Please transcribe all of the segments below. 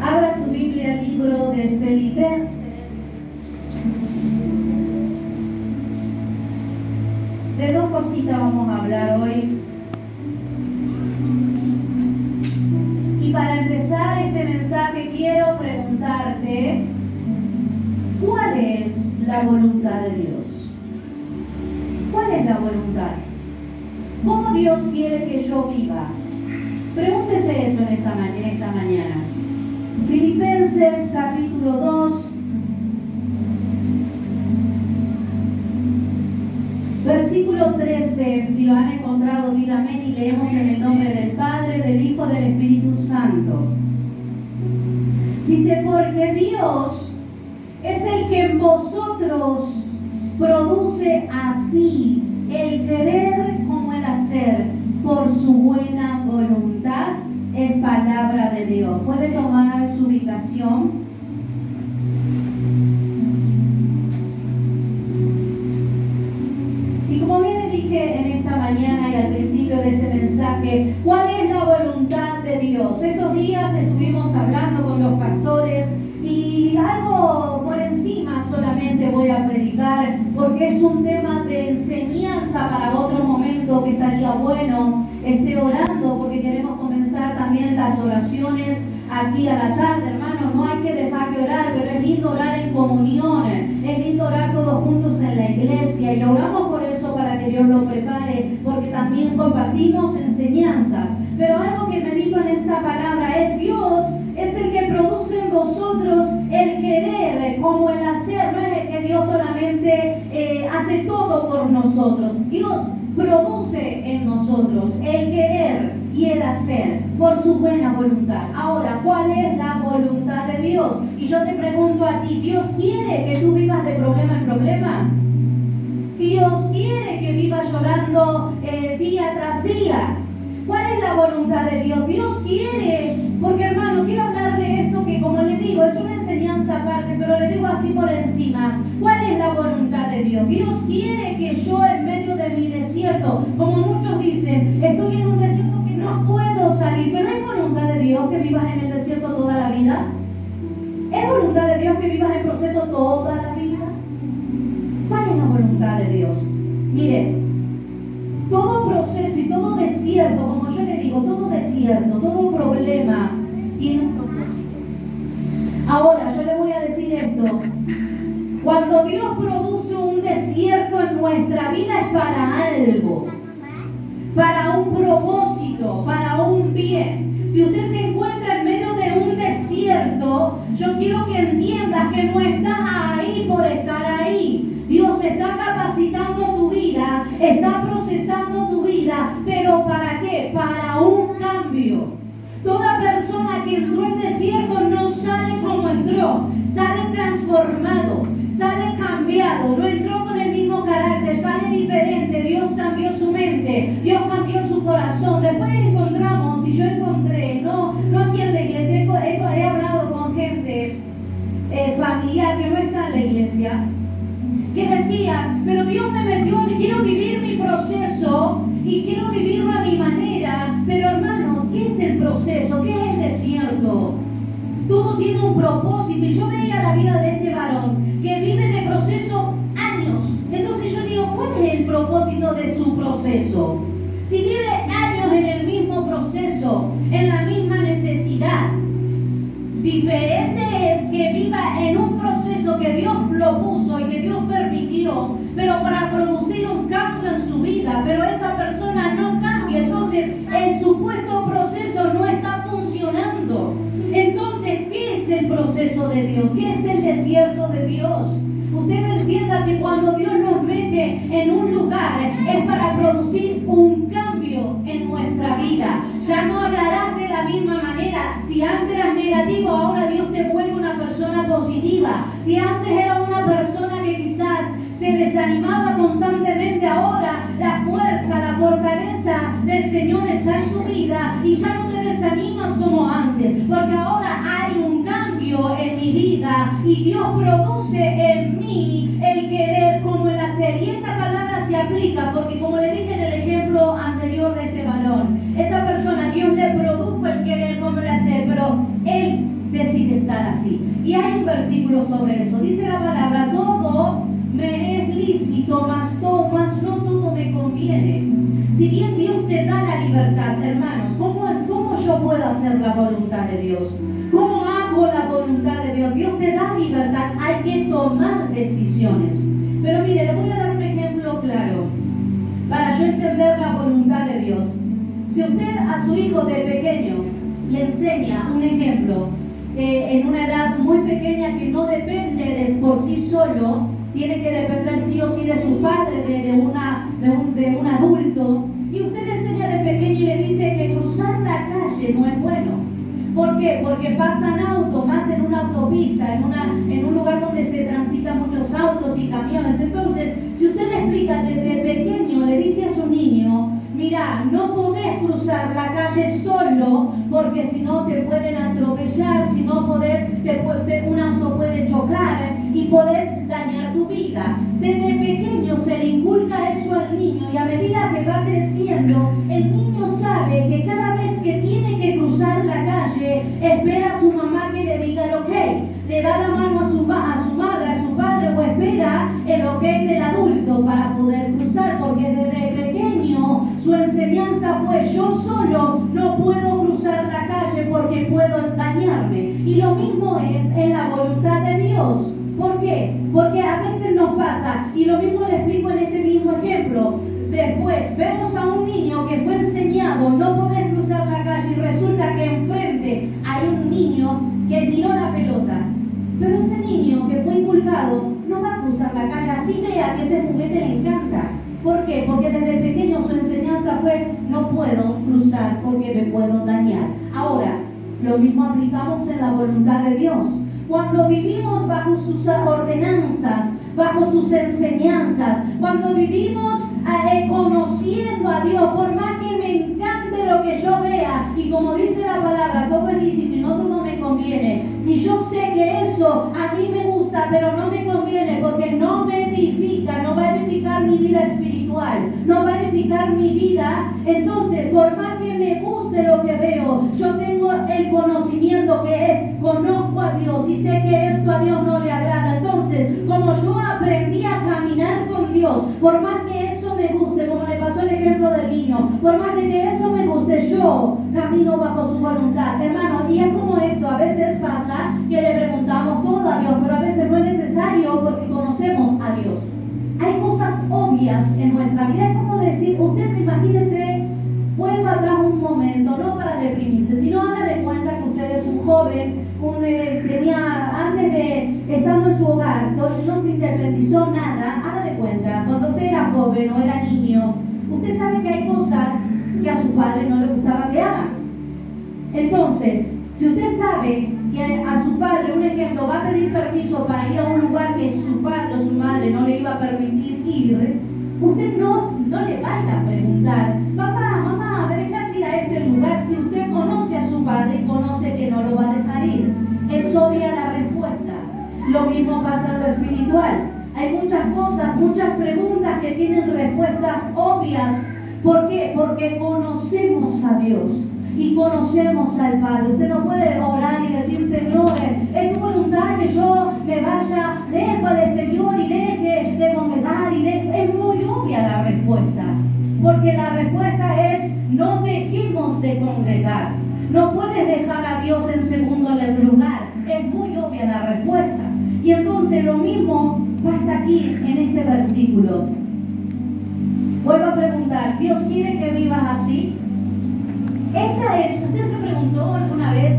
Abra su Biblia al libro de Filipenses. De dos cositas vamos a hablar hoy. Y para empezar este mensaje quiero preguntarte, ¿cuál es la voluntad de Dios? ¿Cuál es la voluntad? ¿Cómo Dios quiere que yo viva? Pregúntese eso en esta mañana. Filipenses capítulo 2, versículo 13, si lo han encontrado, diga amén y leemos en el nombre del Padre, del Hijo, del Espíritu Santo. Dice, porque Dios es el que en vosotros produce así el querer como el hacer por su buena voluntad, es palabra de Dios. ¿Puede tomar su ubicación? Y como bien le dije en esta mañana y al principio de este mensaje, ¿cuál es la voluntad de Dios? Estos días estuvimos hablando con los pastores y algo por encima solamente voy a predicar porque es un tema de enseñanza para otro momento que estaría bueno esté orando, porque queremos comenzar también las oraciones aquí a la tarde, hermanos. No hay que dejar de orar, pero es lindo orar en comunión, es lindo orar todos juntos en la iglesia, y oramos por eso para que Dios lo prepare, porque también compartimos enseñanzas. Pero algo que medito en esta palabra es: Dios es el que produce en vosotros el querer como el hacer. No es que Dios solamente hace todo por nosotros. Dios produce en nosotros el querer y el hacer por su buena voluntad. Ahora, ¿cuál es la voluntad de Dios? Y yo te pregunto a ti, ¿Dios quiere que tú vivas de problema en problema? ¿Dios quiere que vivas llorando día tras día? ¿Cuál es la voluntad de Dios? Dios quiere, porque hermano, quiero hablarle esto que, como le digo, es una enseñanza aparte, pero le digo así por encima. ¿Cuál es la voluntad de Dios? Dios quiere que yo, en medio de mi desierto, como muchos dicen, estoy en un desierto que no puedo salir, pero ¿es voluntad de Dios que vivas en el desierto toda la vida? ¿Es voluntad de Dios que vivas en proceso toda la vida? ¿Cuál es la voluntad de Dios? Mire, todo proceso y todo desierto, como yo le digo, todo desierto, todo problema tiene un propósito. Ahora, yo le voy a decir esto. Cuando Dios produce un desierto en nuestra vida es para algo, para un propósito, para un bien. Si usted se encuentra en medio de un desierto, yo quiero que entiendas que no estás ahí por estar ahí. Dios está capacitando tu vida, está procesando tu vida, pero ¿para qué? Para un cambio. Toda persona que entró en desierto no sale como entró, sale transformado, sale cambiado, no entró con el mismo carácter, sale diferente. Dios cambió su mente, Dios cambió su corazón. Después encontramos, y yo encontré, no aquí en la iglesia, he hablado con gente familiar que no está en la iglesia, que decía, pero Dios me metió, quiero vivir mi proceso y quiero vivirlo a mi manera. Pero hermanos, ¿qué es el proceso? ¿Qué es el desierto? Todo tiene un propósito. Y yo veía la vida de este varón que vive de proceso años. Entonces yo digo, ¿cuál es el propósito de su proceso? Si vive años en el mismo proceso, en la misma necesidad. Diferente es que viva en un proceso que Dios lo puso y que Dios permitió, pero para producir un cambio en su vida, pero esa persona no cambia, entonces el supuesto proceso no está funcionando. Entonces, ¿qué es el proceso de Dios? ¿Qué es el desierto de Dios? Usted entienda que cuando Dios nos mete en un lugar es para producir un cambio en nuestra vida. Ya no hablarás de la misma manera. Si antes eras negativo, ahora Dios te vuelve una persona positiva. Si antes era una persona que quizás se desanimaba constantemente, ahora la fuerza, la fortaleza del Señor está en tu vida y ya no te desanimas como antes, porque ahora hay un cambio en mi vida y Dios produce en mí el querer como el hacer. Y esta aplica porque, como le dije en el ejemplo anterior de este varón, esa persona, Dios le produjo el querer como el hacer, pero él decide estar así. Y hay un versículo sobre eso. Dice la palabra: todo me es lícito, mas no todo me conviene. Si bien Dios te da la libertad, hermanos, ¿cómo yo puedo hacer la voluntad de Dios? ¿Cómo hago la voluntad de Dios? Dios te da libertad, hay que tomar decisiones. Pero mire, le voy a dar un ejemplo claro para yo entender la voluntad de Dios. Si usted a su hijo de pequeño le enseña un ejemplo en una edad muy pequeña que no depende de por sí solo, tiene que depender sí o sí de su padre, de un adulto, y usted le enseña de pequeño y le dice que cruzar la calle no es bueno. ¿Por qué? Porque pasan autos, más en una autopista, en un lugar donde se transitan muchos autos y camiones. Entonces, si usted le explica desde pequeño, le dice a su niño: mira, no podés cruzar la calle solo, porque si no te pueden atropellar, si no podés, un auto puede chocar y podés dañar tu vida. Desde pequeño se le inculca eso al niño, y a medida que va creciendo, el niño sabe que cada vez que tiene que cruzar la calle, espera a su mamá que le diga el ok, le da la mano a su madre, a su padre, o espera el ok del adulto para poder cruzar, porque desde pequeño su enseñanza fue: yo solo no puedo cruzar la calle porque puedo dañarme. Y lo mismo es en la voluntad de Dios. ¿Por qué? Porque a veces nos pasa, y lo mismo le explico en este mismo ejemplo. Después vemos a un niño que fue enseñado: no poder cruzar la calle, y resulta que enfrente hay un niño que tiró la pelota. Pero ese niño que fue inculcado no va a cruzar la calle, así vea que ese juguete le encanta. ¿Por qué? Porque desde pequeño su enseñanza fue: no puedo cruzar porque me puedo dañar. Ahora, lo mismo aplicamos en la voluntad de Dios. Cuando vivimos bajo sus ordenanzas, bajo sus enseñanzas, cuando vivimos conociendo a Dios, por más que me encante lo que yo vea, y como dice la palabra, todo es lícito y no todo me conviene. Si yo sé que eso a mí me gusta, pero no me conviene porque no me edifica, no va a edificar mi vida espiritual, no va a edificar mi vida, entonces por más que me guste lo que veo, yo tengo el conocimiento que es: conozco a Dios y sé que esto a Dios no le agrada. Entonces, como yo aprendí a caminar con Dios, por más que eso me guste, como le pasó el ejemplo del niño, por más de que eso me guste, yo camino bajo su voluntad, hermano. Y es como esto: a veces pasa que le preguntamos todo a Dios, pero a veces no es necesario porque conocemos a Dios. Hay cosas obvias en nuestra vida. Es como decir, usted imagínese, vuelva atrás un momento, no para deprimirse, sino haga de cuenta que usted es un joven, antes de, estando en su hogar, no se independizó nada. Haga de cuenta, cuando usted era joven o era niño, usted sabe que hay cosas que a su padre no le gustaba que hagan. Entonces, si usted sabe que a su padre, un ejemplo, va a pedir permiso para ir a un lugar que su padre o su madre no le iba a permitir ir, usted no le vaya a preguntar: papá, mamá, ¿me dejas ir a este lugar? Si usted conoce a su padre, conoce que no lo va a dejar ir. Es obvia la respuesta. Lo mismo pasa en lo espiritual. Hay muchas cosas, muchas preguntas que tienen respuestas obvias. ¿Por qué? Porque conocemos a Dios y conocemos al Padre. Usted no puede orar y decir: Señor, es tu voluntad que yo me vaya lejos del exterior y deje de congregar. Es muy obvia la respuesta, porque la respuesta es: no dejemos de congregar. No puedes dejar a Dios en segundo lugar. Es muy obvia la respuesta. Y entonces lo mismo pasa aquí en este versículo. Vuelvo a preguntar: ¿Dios quiere que vivas así? Usted se preguntó alguna vez: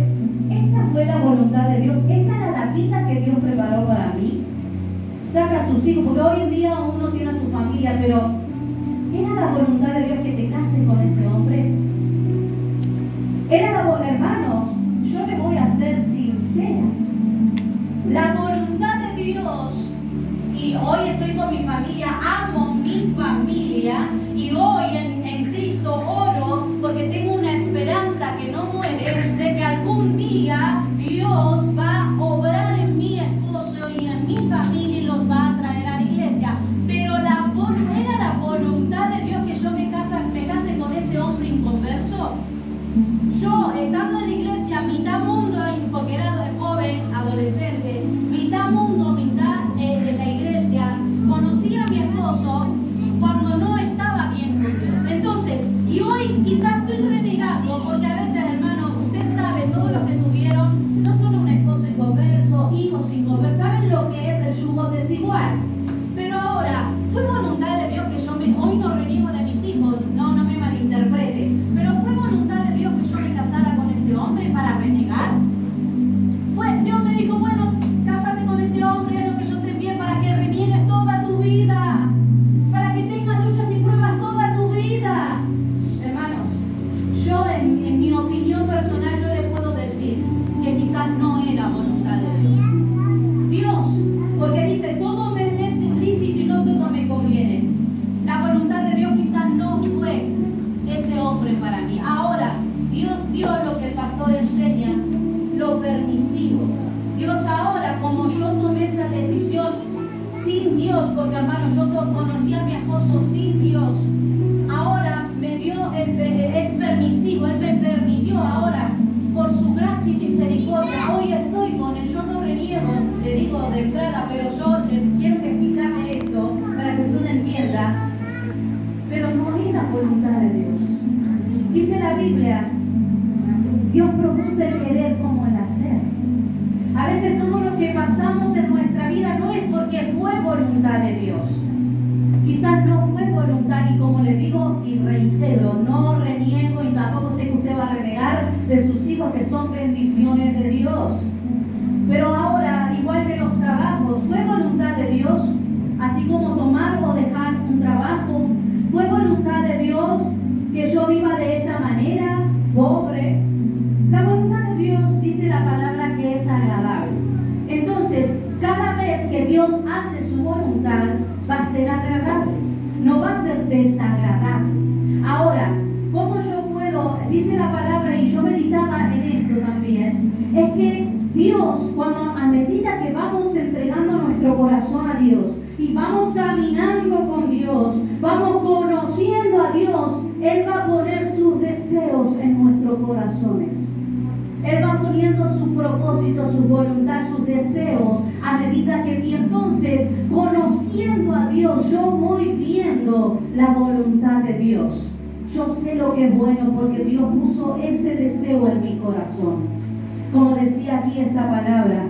¿esta fue la voluntad de Dios? ¿Esta era la vida que Dios preparó para mí? Saca a sus hijos, porque hoy en día uno tiene a su familia, pero ¿era la voluntad de Dios que te cases con ese hombre? Hermanos, yo le voy a ser sincera. La voluntad de Dios, y hoy estoy con mi familia, amo mi familia, y hoy en Cristo oro porque tengo una esperanza que no muere, de que algún día Dios va a obrar en mi esposo y en mi familia y los va a traer a la iglesia. Pero era la voluntad igual. Pero ahora, ¿fue voluntad de Dios que hoy no reniego de mis hijos? No me malinterprete. Pero ¿fue voluntad de Dios que yo me casara con ese hombre para renegar? Dios me dijo, bueno, cásate con ese hombre, es lo que yo te envié para que reniegues toda tu vida, para que tengas luchas y pruebas toda tu vida. Hermanos, yo en mi opinión personal yo le puedo decir que quizás no era voluntad de Dios. Dios, porque dice, todo me es lícito y no todo me conviene. La voluntad de Dios quizás no fue ese hombre para mí. Ahora, Dios dio lo que el pastor enseña, lo permisivo. Dios ahora, como yo tomé esa decisión sin Dios, porque hermano, yo conocí a mi esposo sin Dios, ahora me dio, es permisivo, Él me permitió ahora, por su gracia y misericordia, hoy estoy con Él, yo no reniego, le digo de entrada, pero yo le quiero que explicarle esto, para que usted entienda, pero no es la voluntad de Dios. Dice la Biblia, Dios produce el querer como el hacer. A veces todo lo que pasamos en nuestra vida no es porque fue voluntad de Dios. Quizás no fue voluntad y como le digo y reitero, no reniego y tampoco sé que usted va a renegar de sus hijos que son bendiciones de Dios. Pero ahora, igual que los trabajos, fue voluntad de Dios, así como tomar o dejar un trabajo. Fue voluntad de Dios que yo viva de esta manera, pobre. La voluntad de Dios dice la palabra que es agradable. Entonces, cada vez que Dios hace su voluntad, va a ser agradable, no va a ser desagradable. Ahora, ¿cómo yo puedo? Dice la palabra, y yo meditaba en esto también, es que Dios, cuando a medida que vamos entregando nuestro corazón a Dios y vamos caminando con Dios, vamos conociendo a Dios, Él va a poner sus deseos en nuestros corazones. Él va poniendo su propósito, su voluntad, sus deseos a medida que, y entonces, conociendo a Dios, yo voy viendo la voluntad de Dios. Yo sé lo que es bueno porque Dios puso ese deseo en mi corazón. Como decía aquí esta palabra,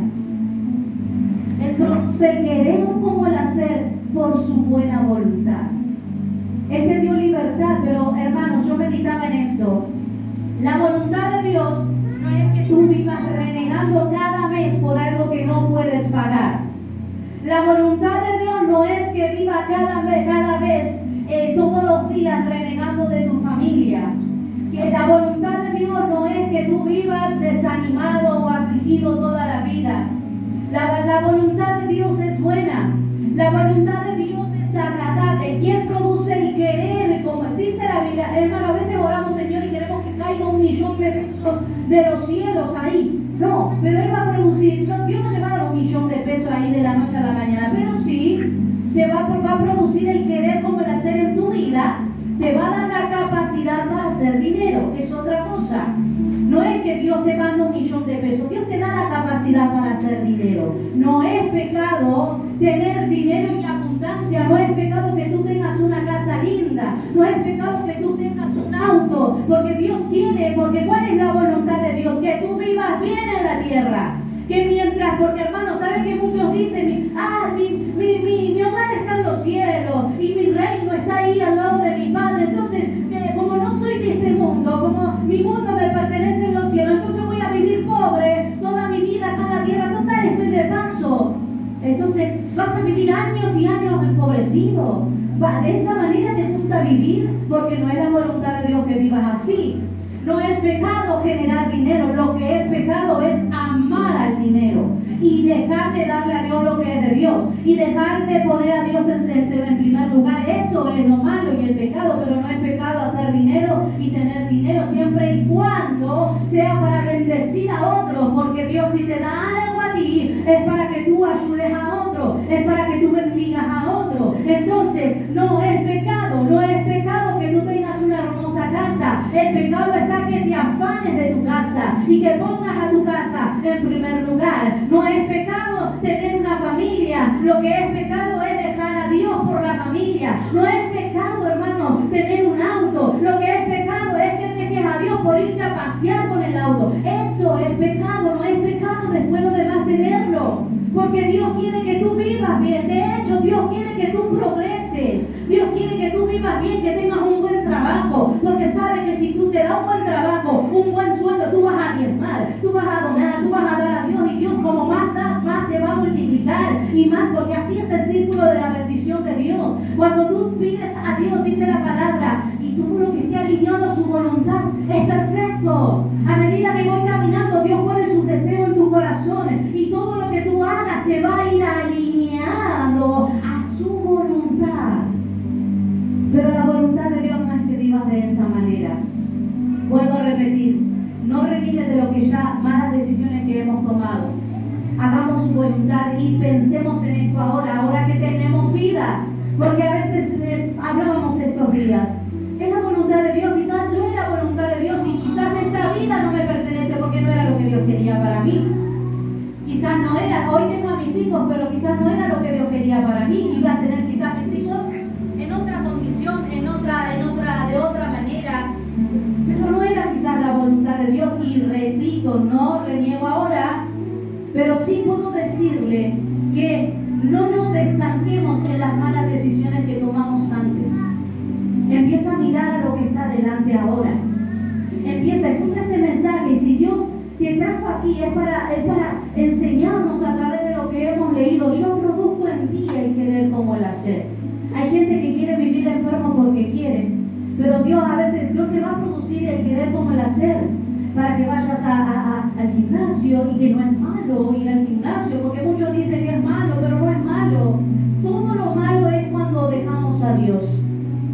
Él produce el querer como el hacer por su buena voluntad. Él te dio libertad, pero hermanos, yo meditaba en esto. La voluntad de Dios no es que tú vivas renegando cada mes por algo que no puedes pagar. La voluntad de Dios no es que vivas cada vez, todos los días renegando de tu familia. Que la voluntad de Dios no es que tú vivas desanimado o afligido toda la vida. La voluntad de Dios es buena. La voluntad de Dios es agradable. ¿Quién produce el querer? Como dice la Biblia, hermano, a veces oramos, Señor, y queremos que caiga 1 millón de pesos de los cielos ahí. No, pero Él va a producir, no, Dios no te va a dar 1 millón de pesos ahí de la noche a la mañana, pero sí te va a producir el querer como el hacer en tu vida, te va a dar la capacidad para hacer dinero, es otra cosa. No es que Dios te manda 1 millón de pesos, Dios te da la capacidad para hacer dinero. No es pecado tener dinero y abundancia, no es pecado que tú tengas una casa linda, no es pecado que tú tengas un auto, porque Dios quiere, porque ¿cuál es la voluntad de Dios? Que tú vivas bien en la tierra. Que mientras, porque hermanos, ¿saben que muchos dicen, mi hogar está en los cielos y mi reino está ahí al lado de mi Padre? Entonces, como no soy de este mundo, como mi mundo me pertenece en los cielos, entonces voy a vivir pobre toda mi vida acá en la tierra. Total, estoy de paso. Entonces, vas a vivir años y años empobrecido. De esa manera te gusta vivir, porque no es la voluntad de Dios que vivas así. No es pecado generar dinero, lo que es pecado es amar al dinero y dejar de darle a Dios lo que es de Dios y dejar de poner a Dios en primer lugar. Eso es lo malo y el pecado, pero no es pecado hacer dinero y tener dinero siempre y cuando sea para bendecir a otros, porque Dios, si te da algo a ti, es para que tú ayudes a otro, es para que tú bendigas a otro. Entonces, no es pecado que tú tengas una hermosa casa. El pecado está que te afanes de tu casa y que pongas a tu casa en primer lugar. No es pecado tener una familia. Lo que es pecado es dejar a Dios por la familia. No es pecado, hermano, tener un auto. Lo que es pecado es que dejes a Dios por irte a pasear con el auto. Eso es pecado. No es pecado después lo demás tenerlo. Porque Dios quiere que tú vivas bien. De hecho, Dios quiere que tú progreses. Dios quiere que tú vivas bien, que tengas un buen trabajo. Porque sabe que si tú te das un buen trabajo, un buen sueldo, tú vas a diezmar, tú vas a donar, tú vas a dar a Dios. Y Dios, como más das, más te va a multiplicar. Y más, porque así es el círculo de la bendición de Dios. Cuando tú pides a Dios, dice la palabra, y todo lo que esté alineado a su voluntad es perfecto. A medida que voy caminando, Dios pone sus deseos en tu corazón. Y todo lo que tú hagas se va a ir alineado a su voluntad. Pero la voluntad de Dios no es que vivas de esa manera. Vuelvo a repetir, no reniegues de lo que ya, malas decisiones que hemos tomado. Hagamos su voluntad y pensemos en esto ahora que tenemos vida. Porque a veces hablábamos estos días. Es la voluntad de Dios, quizás no es la voluntad de Dios y quizás esta vida no me pertenece porque no era lo que Dios quería para mí. Quizás no era, hoy tengo a mis hijos, pero quizás no era lo que Dios quería para mí. Iba a tener quizás mis hijos en otra condición, de otra manera. Pero no era quizás la voluntad de Dios. Y repito, no reniego ahora, pero sí puedo decirle que no nos estanquemos en las malas decisiones que tomamos antes. Empieza a mirar a lo que está delante ahora. Escucha este mensaje. Y si Dios te trajo aquí, es para enseñarnos a través de lo que hemos leído. Yo produzco en ti el querer como el hacer. Hay gente que quiere vivir enfermo porque quiere, pero Dios a veces, Dios te va a producir el querer como el hacer, para que vayas al gimnasio, y que no es malo ir al gimnasio, porque muchos dicen que es malo, pero no es malo. Todo lo malo es cuando dejamos a Dios.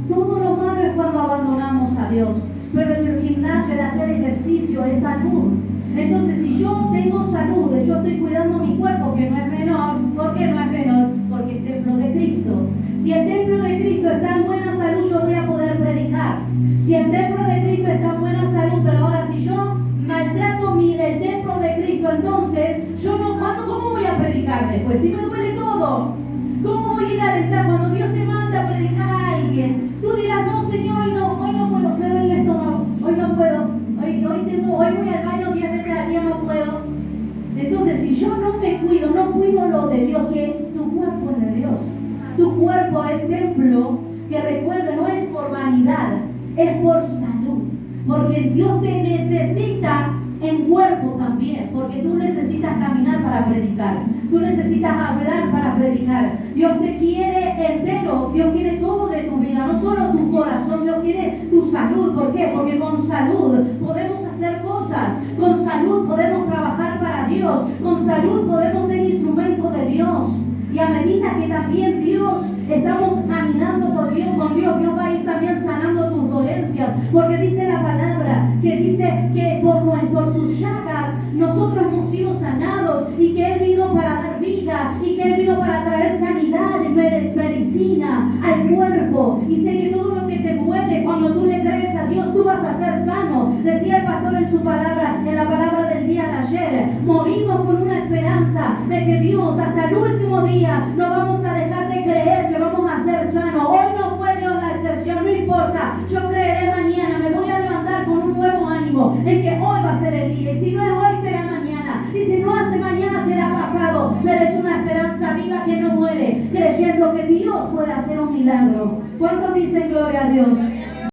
Todo lo malo es cuando abandonamos a Dios. Pero el gimnasio, el hacer ejercicio, es salud. Entonces, si yo tengo salud, yo estoy cuidando mi cuerpo, que no es menor. ¿Por qué no es menor? Porque es templo de Cristo. Si el templo de Cristo está en buena salud, yo voy a poder predicar. Si el templo de Cristo está en buena salud, pero ahora si yo maltrato el templo de Cristo, entonces yo no, ¿cómo voy a predicar después? Si me duele todo, ¿cómo voy a ir a alentar? Cuando Dios te manda a predicar a alguien, tú dirás, no Señor, hoy no puedo, me duele el estómago, hoy no puedo, hoy voy al baño 10 veces al día, no puedo. Entonces, si yo no me cuido, no cuido lo de Dios, que tu cuerpo es de Dios. Tu cuerpo es templo, que recuerda, no es por vanidad, es por salud. Porque Dios te necesita en cuerpo también, porque tú necesitas caminar para predicar, tú necesitas hablar para predicar. Dios te quiere entero, Dios quiere todo de tu vida, no solo tu corazón, Dios quiere tu salud. ¿Por qué? Porque con salud podemos hacer cosas, con salud podemos trabajar para Dios, con salud podemos ser instrumentos de Dios. Y a medida que también estamos caminando con Dios, Dios va a ir también sanando tus dolencias. Porque dice la palabra, que dice que por sus llagas nosotros hemos sido sanados, y que Él vino para dar vida, y que Él vino para traer sanidad, medicina al cuerpo. Y sé que todo lo que te duele, cuando tú le crees a Dios, tú vas a ser sano. Decía el pastor en su palabra, en la palabra del día de ayer, morimos con una esperanza de que Dios hasta el último día no vamos a dejar de creer que vamos a ser sanos. Hoy no fue Dios la excepción, no importa, yo creeré mañana, me voy a levantar con un nuevo ánimo en que hoy va a ser el día, y si no es hoy será mañana, y si no hace mañana será pasado. Pero es una esperanza viva que no muere, creyendo que Dios puede hacer un milagro. ¿Cuántos dicen gloria a Dios?